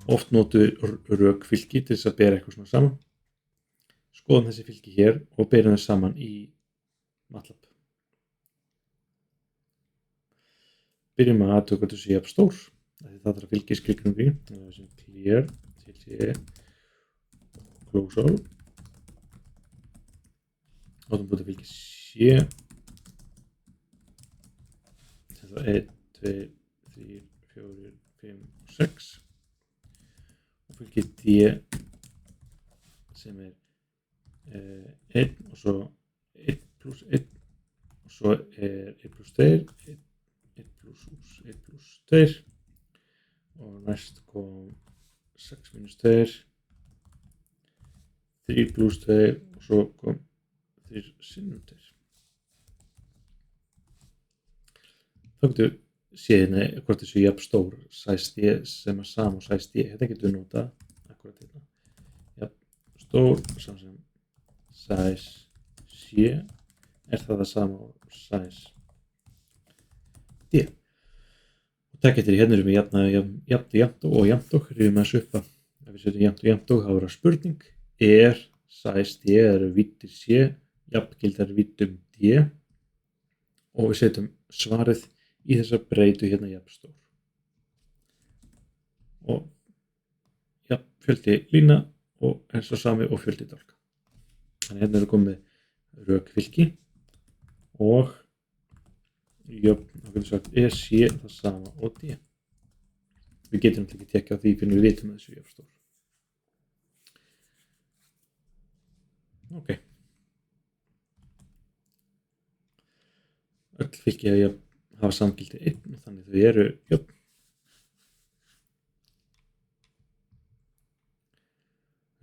oft notuð rökfylki til þess að bera eitthvað svona saman. Skoðum þessi fylki hér og berum þau saman í MATLAB. Byrjum að athuga hvort þessi jafn stór. Það þarf að fylgi skilgreiningin. Clear, CLC, close all. Látum búið að fylgi C. Þetta 1, 2, 3, 4, 5 og 6. Og fylgi D sem 1 og svo 1 plus 1 og svo 1 plus 2, 1 plus 2 og næst kom 6 minus 2, 3 plus 2 og svo kom 3 sinnum 2. Þá getum við séð hérna hvort þessu jafn stór size D sem sama og size D. Þetta getum við notað akkurat hérna. Jafn stór saman sem size C það sama og size D. Og takk eftir hérna erum við jafnt og jafnt rifum þessu upp að ef við setjum jafnt og jafnt og þá er það spurning size D eru víddir C jafngildar víddum D og við setjum svarið í þessa breytu hérna jafn stór. Og fjöldi lína og eins og sami og fjöldi dálka. Þannig hérna erum við komið rökfylki og jöfn, þá getum við sagt C það sama og D. Við getum ekki tekja á því fyrir við vitum að þessu jafn stór. Ok. Öll fylki hafa samgildi 1 og þannig þau eru jöfn.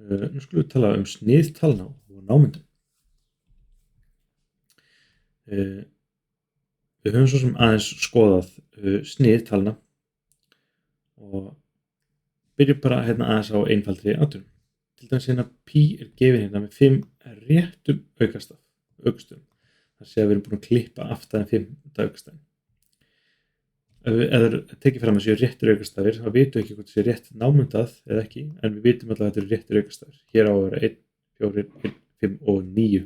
Nú skulum við tala snið talna og námyndun. Við höfum svo sem aðeins skoðað snið talna og byrjum bara hérna aðeins á einfaldri athugun. Til dæmis hérna pi gefin hérna með 5 réttum aukastöfum. Það sé að við erum búin að klippa aftan 5 aukastafinn. Ef það er tekið fram að séu réttir aukastafir, þá vitum við ekki hvort það sé rétt námundað eða ekki, en við vitum alltaf að þetta eru réttir aukastafir. Hér á að vera 1, 4, 1, 5 og 9.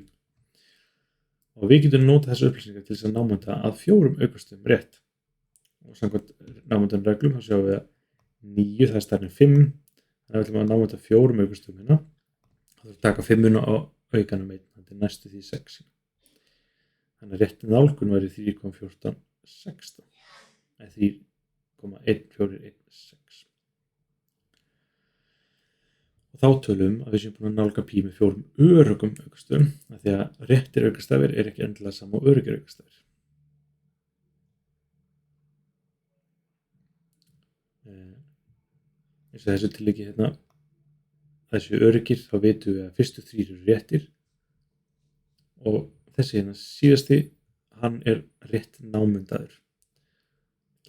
Og við getum notað þessar upplýsingar til þess að námunda að 4 aukastöfum rétt. Og samkvæmt námundanreglum þá sjáum við að 9 það er stærri en 5, þannig að við ætlum að námunda 4 aukastöfum hérna. Það þarf að taka 5 á aukanum 1, þetta er næstu því 6. Þannig að rétt nálgun væri 3,1416. 3,1416. Og þá tölum að við séum búin að nálga pi með 4 öruggum aukastöfum, af því að réttir aukastafir er ekki endilega sama og öruggir aukastafir. Eins og þessu tilviki hérna, þessi öruggir, þá vitum við að fyrstu 3 eru réttir og þessi hérna síðasti, hann er rétt námundaður.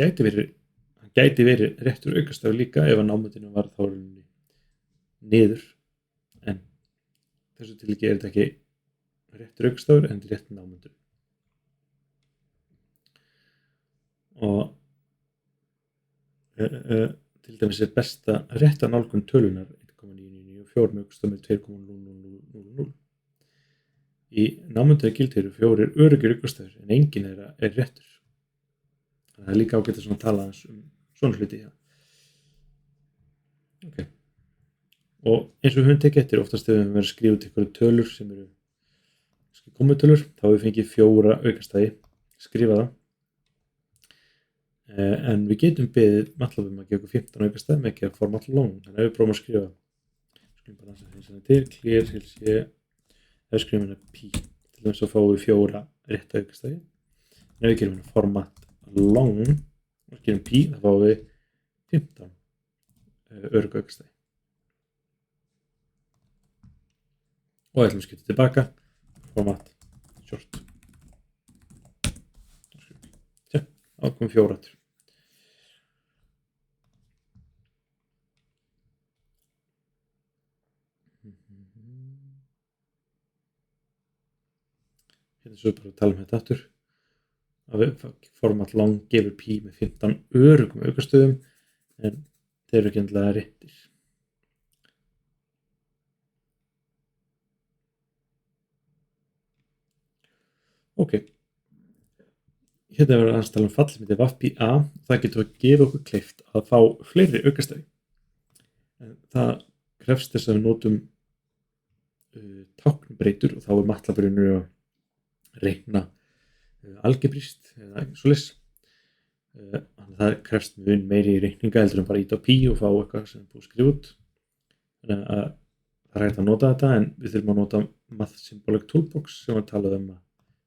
Hann gæti verið réttur aukastafur líka ef að námundinu var þá niður, en þessu tilviki er þetta ekki réttur aukastafur en rétt námundur. Og til dæmis er besta rétta nálgun tölunar 1,994 með aukastafur með 2,0000. Í námundaðu gildi eru 4 öruggir aukastafir en enginn þeirra er réttur. Þannig að það er líka ágætt að tala aðeins svona hluti. Okay. Og eins og við höfum tekið eftir oftast þegar við verðum að skrifa út einhverju tölur sem eru komutölur, þá hefur við fengið 4 aukastafi, skrifa það. En við getum beðið MATLAB að gefa okkur 15 aukastafi með ekki að format long. Þannig að við prófum að skrifa. Skulum bara þess til, clear, CLC, ef við skrifum hérna pi. Til dæmis þá fáum við 4 rétt aukastafi. En ef við gerum hérna format long og gerum pi, þá fáum við 15 örugg aukastafi. Og ætlum að skipta tilbaka, format short. Þá komum 4 aftur. Hérna svo bara að tala um þetta aftur. Format long gefur pi með 15 öruggum aukastöfum en þeir eru ekki endilega réttir. Ok, hérna verður aðeins tala fallmyndi VAF-PA. Það getur að gefa okkur kleift að fá fleiri aukastafi. En það krefst þess að við notum táknbreytur og þá MATLAB-inu að reikna algebrist eða svoleiðis. Þannig að það krefst mun meiri reikninga heldur en bara íta á pi og fá eitthvað sem búið að skrifa út. Þannig að það er hægt að nota þetta, en við þurfum að nota Math Symbolic Toolbox sem var talað að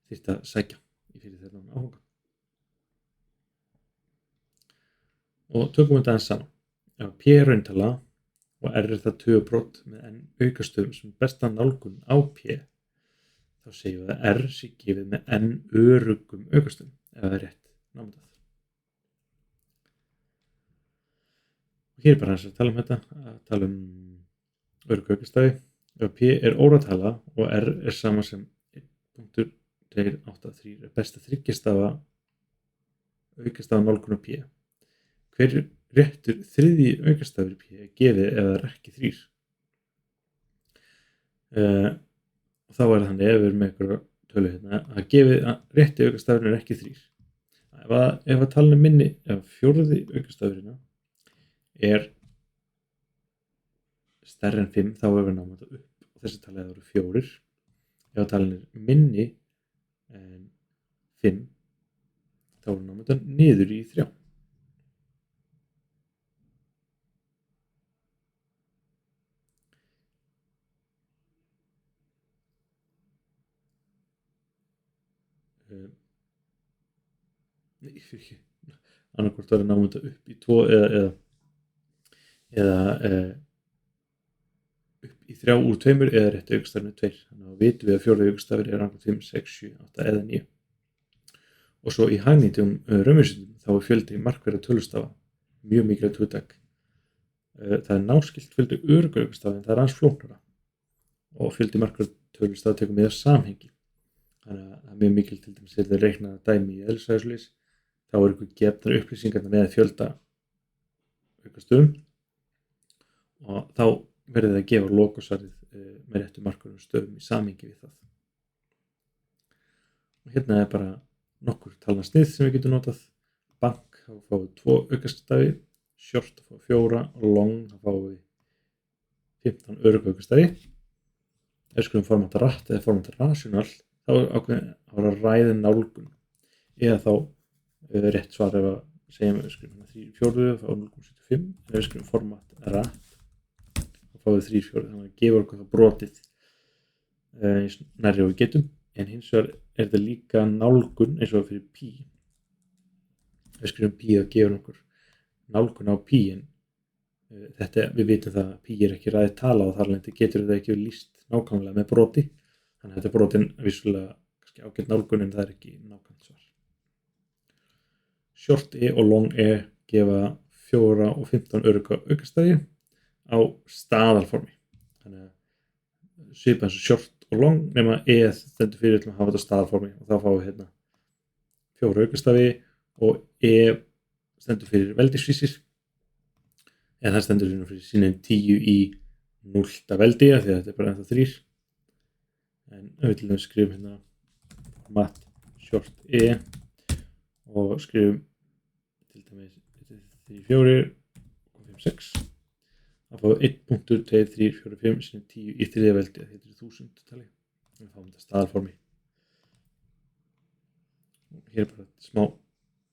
þyrfti að sækja fyrir þennan áfanga. Og tökum þetta aðeins saman. Ef P er rauntala og R er það tugabrót með n aukastöfum sem besta nálgun á P, þá segjum við að R sé gefið með n örugum aukastöfum, ef það er rétt námundað. Og hér er bara að tala þetta, að tala örug aukastafi. Ef P er óratala og R er sama sem 1.283 er besta þriggjastafa aukastafa nálgun á P. Hver réttur þriðji aukastafur P er gefið ef það er ekki 3? Og þá er það þannig, ef við erum með einhverja tölu hérna, að gefið að rétti aukastafurinn er ekki 3. Ef að talinu minni, ef fjórði aukastafurinn er stærri en 5, þá er við náum þetta upp. Og þessi talið eru 4. Ef að talinu er minni en 5, þá er við náum þetta niður í 3. Annarkvort var að náum þetta upp í 2 eða upp í 3 úr 2 eða rétti aukastafurinn 2. Þannig að vitum við að fjórði aukastafur er annarkvort 5, 6, 7, 8 eða 9. Og svo í hagnýtum raunvísindum þá er fjöldi markverða tölustafa mjög mikilvægt hugtak. Það er náskylt fjöldi örugra aukastafa, en það er aðeins flóknara. Og fjöldi markverða tölustafa tekur með samhengi. Þannig að það er mjög mikilvægt, til dæmis þegar reikna dæmi í eðlisfræðislýs, þá er ykkur gefnar upplýsingarna með fjölda aukastöfum og þá verður það að gefa lokasvarið með réttu markverðum stöfum í samhengi við það. Og hérna er bara nokkur talna snið sem við getum notað. Bank, þá fáum við 2 aukastafi, short, þá fáum við 4 og long, þá fáum við 15 örugg aukastafi. Ef við skulum formata rætt eða formata rational, þá er að ræða nálgun, eða þá rétt svar ef að segjum við skulum 3/4, þá 0,75, ef við skulum format rætt, þá fáum við 3/4, þannig að gefa okkur þá brotið eins nærri og við getum. En hins vegar er þetta líka nálgun eins og fyrir pi. Ef við skulum pi að gefa okkur nálgun á pi, en við vitum það að pi er ekki ræðið tala og þar alveg getur þetta ekki lýst nákvæmlega með broti. Þannig að þetta er brotin vissulega kannski ágætt nálgun, en það er ekki nákvæmt svar. Short E og long E gefa 4 og 15 örugga aukastafi á staðalformi. Þannig að svipað eins og short og long, nema E stendur fyrir að hafa þetta staðalformi, og þá fáum við hérna 4 aukastafi og E stendur fyrir veldisvísir, en það stendur fyrir sinni 10 í 0. veldi, því að þetta er bara ennþá 3. En við til dæmis skrifum hérna format short E og skrifum til dæmis 3/4 og 5/6. Það fáum 1.2, 3, 4, 5 sinni 10 í 3. veldi, þetta er 1000 tali. Við fáum þetta staðalformi. Og hér er bara smá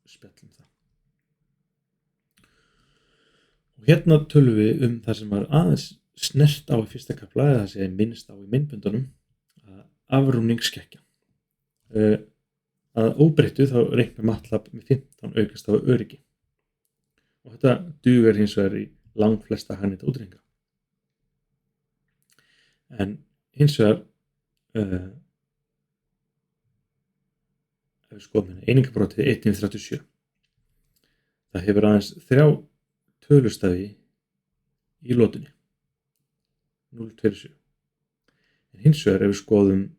spjall það. Og hérna tölum við það sem var aðeins snert á í fyrsta kafla, eða það sé minnst á í myndböndunum, afrúmningskekkja. Að óbreyttu þá reiknar MATLAB með 15 aukastafa öryggi. Og þetta dugar hins vegar í langflesta hagnýta útreikninga. En hins vegar, ef við skoðum hérna einingabrotið 1-37, það hefur aðeins 3 tölustafi í lotunni, 0,27. En hins vegar ef við skoðum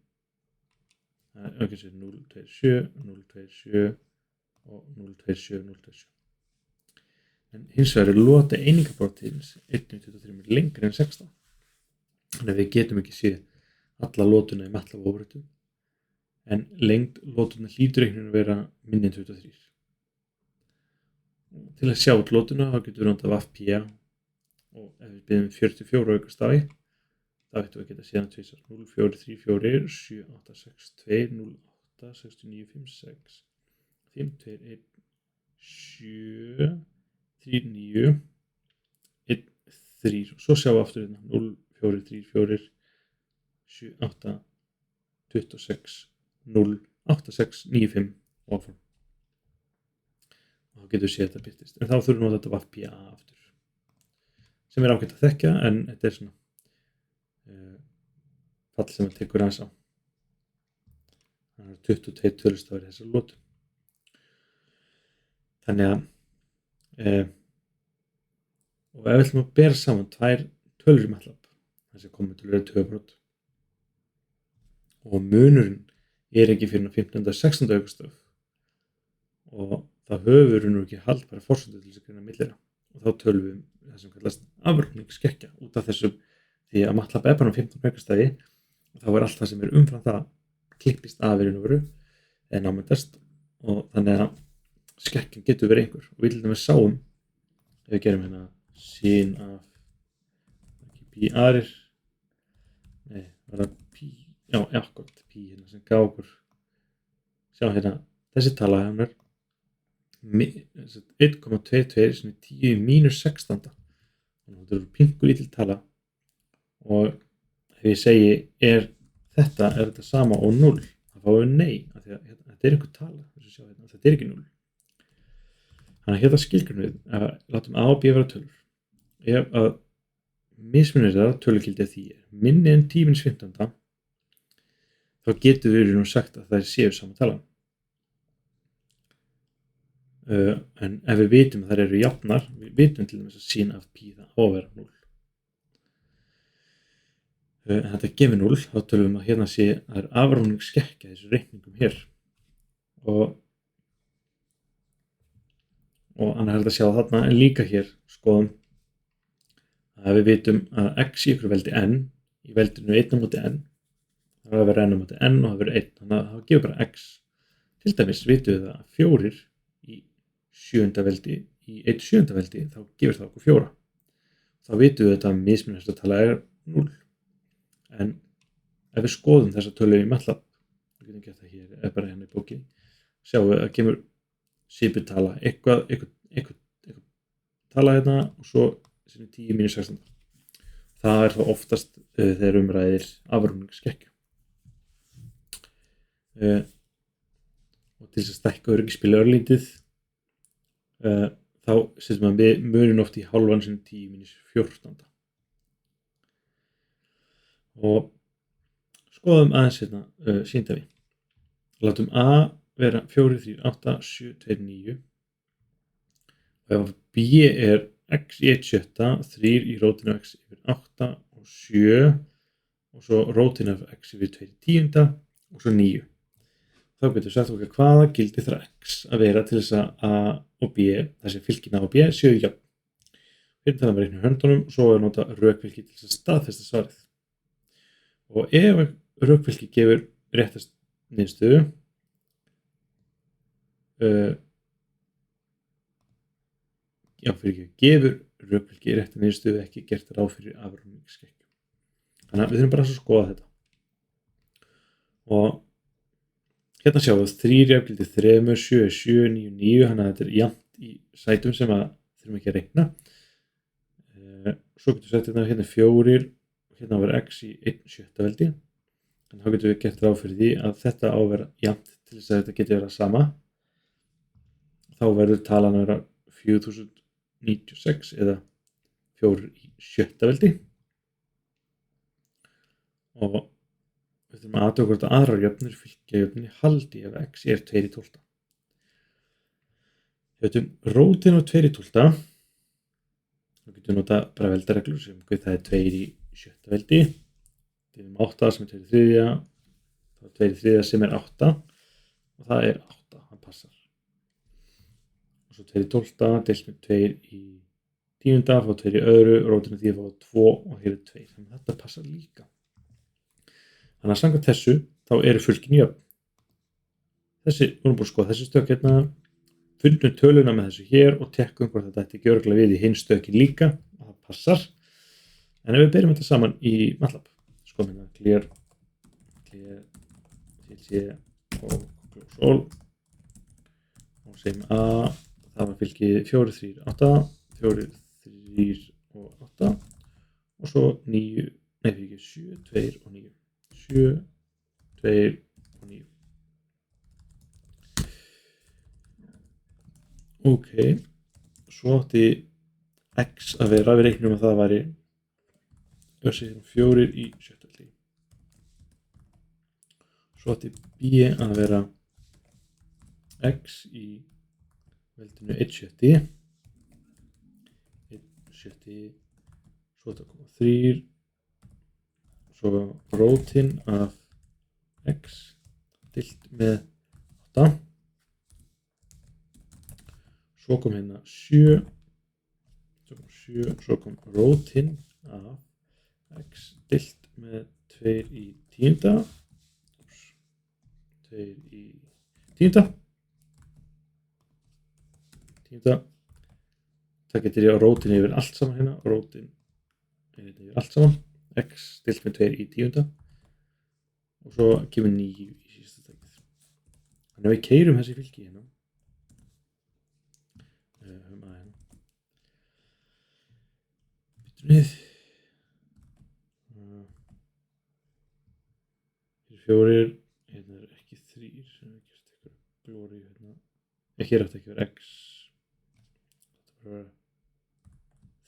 0,27, 0,27 og 0,27, 0,27. En hins vegar er lota einingabrotins 1,23 lengri en 16. Þannig að við getum ekki séð alla lotuna í MATLAB óbreyttu. en lengd lotunar hlýtur einhvern veginn að vera minni en 23. Til að sjá út lotuna þá getum við notað VAF-P og ef við byrjum 44 aukastafi þá ættum við að geta séð hann tvisvar 0, 4, 3, 4, 7, 8, 6, 2, 0, 8, 69, 5, 6, 5, 2, 1, 7, 3, 9, 1, 3 og svo sjáum við aftur hérna 0, 4, 3, 4, 7, 8, 26, 0, 8, 6, 9, 5 og áfram. Og þá getum við séð þetta birtist. En þá þurfum við að nota þetta VAF-P aftur. Sem er ágætt að þekkja en þetta er svona fall sem það tekur aðeins á. Það eru 22 tölustafir í þessari lotu. Þannig að og ef við ætlum að bera saman tvær tölur í MATLAB, þessi komutölur eru töfbrot og munurinn er ekki fyrir 15. og 16. aukastaf og það höfum við ekki haldbæra forsendur til þess að greina millera og þá tölum við það sem kallast afrunningsskekkja út af þessu því að MATLAB er bara 15 aukastafi og þá er allt það sem er umfram það klippist af í raun og veru eða námyndast og þannig að skekkjan getur verið einhver og við til dæmis sáum ef við gerum hérna sin af pi aðrir var það pi, akkúrat pi hérna sem gaf okkur sjá hérna, þessi tala hann er 1,22 sem er 10 mínus 16 þannig að þetta eru pingur lítil tala og ef ég segi er þetta sama og 0 þá fáum við nei af því að þetta er einhver tala hérna, þetta er ekki 0 þannig að hérna skilgrunum við að látum A og B vera tölur ef að mismunir það tölugildi að því er minni en 10 minus 15 þá getum við nú sagt að það séu sama talan en ef við vitum að þær eru jafnar við vitum til dæmis að sin af pi það á að vera 0 en þetta gefur 0 þá tölum við að hérna sé að það er afrúningsskekkja þessu reikningum hér og annað er þetta að sjá þarna en líka hér skoðum að við vitum að x í ykkur veldi n í veldinu 1 á móti n það er að vera n á móti n og það verður 1 þannig að það gefur bara x til dæmis vitum við að 4 í 7. veldi í 1/7 veldi þá gefur það okkur 4 þá vitum við að mismunur þess að tala er 0 en ef við skoðum þessa tölu í MATLAB við getum gert það hér eða bara hérna í bókinni sjáum við að kemur svipuð tala eitthvað tala hérna og svo sem er 10 mínus 16 það er þá oftast þegar ræðir afrúningsskekkju og til þess að stækka öryggisspilið örlítið þá setjum við muninn oft í hálfan sem 10 mínus 14 og skoðum aðeins hérna síndavi látum A vera 4, 3, 8, 7, 2, 9 og ef B er x í 1/7, 3 í rótinu af x yfir 8 og 7 og svo rótinu af x yfir 2/10 og svo 9 þá getur við sagt okkur hvaða gildi þarf x að vera til þess að A og B þessi fylkin A og B séu jöfn hérna þannig að reikna höndunum og svo er nota rökfylki til þess að staðfesta svarið og ef rökfylki gefur réttast niðurstöðu gefur rökfylki rétta niðurstöðu ekki gert ráð fyrir afrúningsskekkju. Þannig að við þurfum bara að skoða þetta. Og hérna sjáum við 3 jafngildi 3, 7, 7, 9, 9, þannig að þetta er jafnt í sætum sem að þurfum ekki að reikna. Svo getum við sett hérna 4 og hérna verður x í 1/7 veldi. Þannig að þá getum við gert ráð fyrir því að þetta á að vera jafnt til þess að þetta geti verið sama. Þá verður talan að vera 4096 eða 4/7 veldi og við þurfum að athuga hvort að aðrar jöfnur fylgja jöfnunni haldi ef x er 2/12. Ef við höfum rótin á 2/12 þá getum við nota bara veldareglur sem það er 2/7 veldi deilum 8 sem er 2/3 þá er 2/3 sem er 8 og það er 8, það passar og svo 2/12 deilt með 2/10 fá 2 í öðru, rótin af því fá 2 og hér er 2, þannig að þetta passar líka. Þannig að samkvæmt þessu þá eru fylkin jöfn Þessi, við erum búin að skoða þessi stök hérna, fundum töluna með þessu hér og tekkum hvort þetta ætti ekki örugglega við í hinn stökin líka, það passar. En ef við byrjum þetta saman í MATLAB, skoðum hérna clear, TLC og close all og segjum að það var fylgi 4, 3, 8, 4, 3 og 8 og svo 9, nei fyrir ekki 7, 2 og 9, 7, 2 og 9. Ok, svo átti x að vera, við reiknum að það væri 4 í 7. Svo átti b að vera x í veldinu 1/7, svo þetta koma 3, svo rótin af x deilt með 8, svo kom hérna 7, svo kom rótin af x deilt með 2 í 10, 2 í 10, það getur ég á rótin yfir allt saman hérna, rótin yfir allt saman, x deilt með 2 í 10 og svo kemur 9 í síðasta stakið. Þannig að við keyrum þessi fylgi hérna. Byttum við. 4, hérna er ekki 3, sem við gerum eitthvað glóri hérna. Hér átti ekki að vera x. Þetta var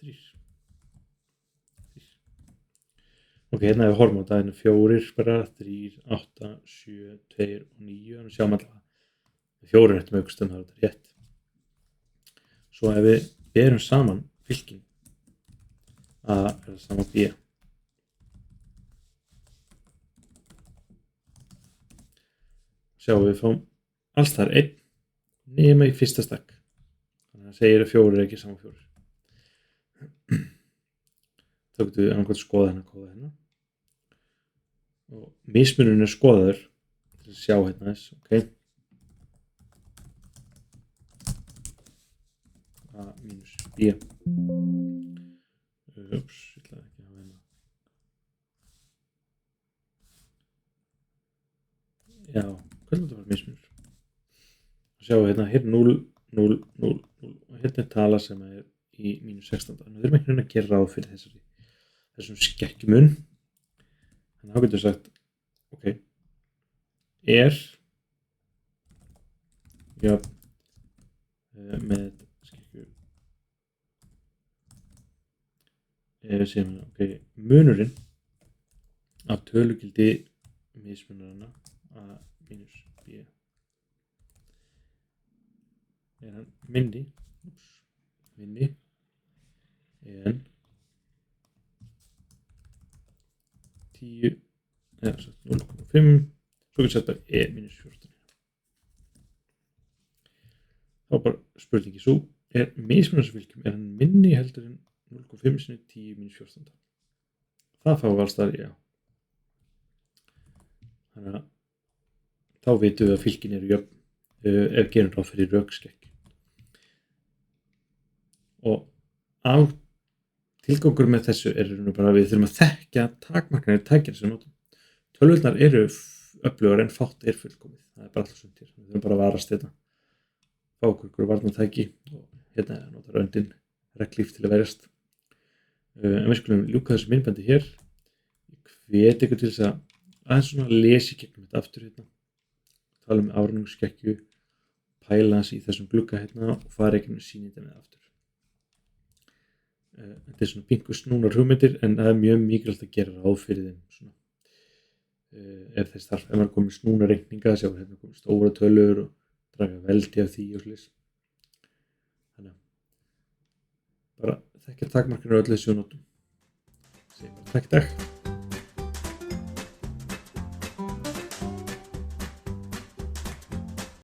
3. Ok, hérna við horfum á þetta, hérna 4 bara, 3, 8, 7, 2 og 9, þannig sjáum allavega 4 eftir með aukastum, það er þetta rétt. Svo ef við berum saman fylkin, A er það sama B. Sjáum við fáum alls þar 1 nema í fyrsta stakk. Þannig að það segir að 4 er ekki sama 4. Þá getum við annað að skoða hérna kóða hérna. Og mismunurinn er skoðaður til að sjá hérna þess, ok. A mínus B. Ups, ég ætlaði ekki að hafa hérna. Já, hvernig þetta var mismunur? Sjáum við hérna, hér 0, 0, 0, 0 og hérna er tala sem er í mínus 16. Þannig við erum einhvern veginn að gera ráð fyrir þessum skekkjumun. Þannig að þá getum við sagt, ok, er með skekkju, segjum við, ok, munurinn af tölugildi mismunarana A mínus B er hann minni en 10 eða 0,5, svo getur við sett bara E mínus 14. Þá bara spurningi svo, er mismunarfylgjum, er hann minni heldur en 0,5 sinni 10 mínus 14? Það fáum við alls þar, já. Þannig að þá vitum við að fylgin eru jöfn ef gerum ráð fyrir rökskekk. Og tilgangur með þessu er bara að við þurfum að þekkja takmarkanir tækjanna sem við notum. Tölvurnar eru öflugar en fátt er fullkomið. Það er bara alltaf sumt hér. Við þurfum bara að varast þetta. Fá okkur varnartæki og hérna notar öndin reglíf til að verjast. En við skulum ljúka þessu myndbandi hér. Ég hvet ykkur til þess að aðeins svona lesi gegnum þetta aftur hérna. Tala um árangsskekkju, pæla hans í þessum glugga hérna og fara ekki með sýnindina aftur. Þetta er svona pingu snúnar hugmyndir en það er mjög mikilvægt að gera ráð fyrir þeim svona. Ef þess þarf, ef maður komið snúnar reikninga, sjá hérna komið stóra tölur og draga veldi af því og svoleiðis. Þannig að bara þekkja takmarkanir á öllu þessu notum. Segjum bara takk í dag.